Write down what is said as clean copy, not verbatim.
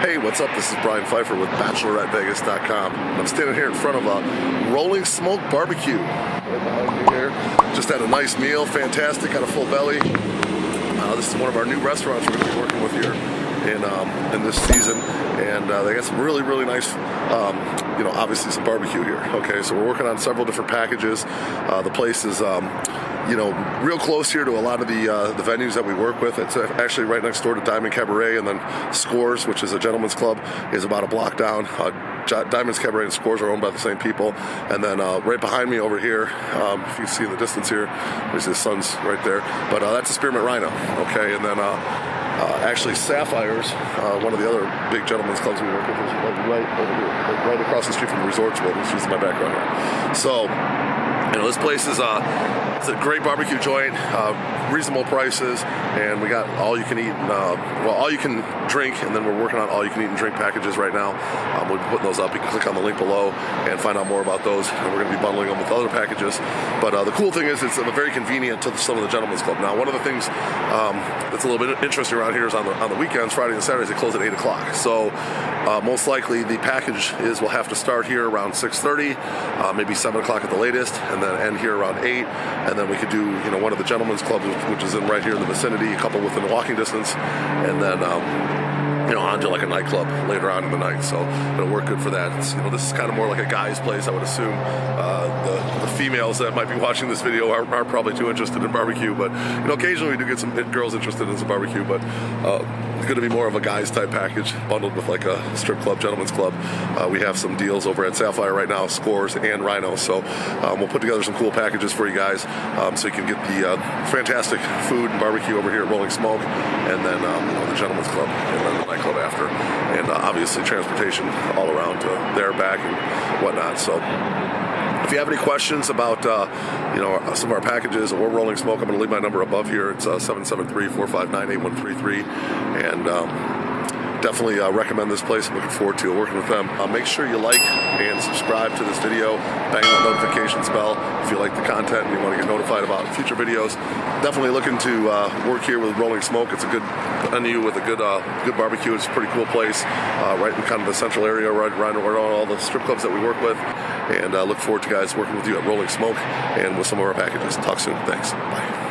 Hey, what's up? This is Brian Pfeiffer with BacheloretteVegas.com. I'm standing here in front of a Rolling Smoke barbecue. Right behind me here. Just had a nice meal, fantastic, got a full belly. This is one of our new restaurants we're going to be working with here in this season, and they got some really nice, obviously some barbecue here. Okay, so we're working on several different packages. The place is real close here to a lot of the venues that we work with. It's actually right next door to Diamond Cabaret, and then Scores, which is a gentleman's club, is about a block down. Diamond's Cabaret and Scores are owned by the same people. And then right behind me over here, if you see in the distance here, there's the sun's right there. But that's a Spearmint Rhino, okay? And then actually Sapphire's, one of the other big gentlemen's clubs we work with, is right over here, right across the street from the Resorts World, which is my background here. So, this place is it's a great barbecue joint, reasonable prices, and we got all you can eat, all you can drink, and then we're working on all you can eat and drink packages right now. We'll be putting those up. You can click on the link below and find out more about those, and we're going to be bundling them with other packages. But the cool thing is it's very convenient to some of the gentlemen's club. Now, one of the things that's a little bit interesting around here is on the weekends, Fridays and Saturdays, they close at 8 o'clock. So most likely the package is we'll have to start here around 6:30, maybe 7 o'clock at the latest, and then end here around 8, and then we could do one of the gentlemen's clubs, which is right here in the vicinity, a couple within walking distance, and then on to like a nightclub later on in the night. So it'll work good for that. This is kind of more like a guy's place, I would assume. The females that might be watching this video are probably too interested in barbecue, but occasionally we do get some girls interested in some barbecue, but it's going to be more of a guys type package bundled with like a strip club, gentleman's club. We have some deals over at Sapphire right now, Scores and Rhino, so we'll put together some cool packages for you guys, so you can get the fantastic food and barbecue over here at Rolling Smoke, and then the gentleman's club, and then the nightclub after, and obviously transportation all around to there, back, and whatnot. So if you have any questions about some of our packages or Rolling Smoke, I'm going to leave my number above here. It's 773-459-8133, and definitely recommend this place. I'm looking forward to working with them. Make sure you like and subscribe to this video. Bang the notifications bell if you like the content and you want to get notified about future videos. Definitely looking to work here with Rolling Smoke. It's a good venue with a good barbecue. It's a pretty cool place, right in kind of the central area, right around all the strip clubs that we work with. And look forward to guys working with you at Rolling Smoke and with some of our packages. Talk soon. Thanks. Bye.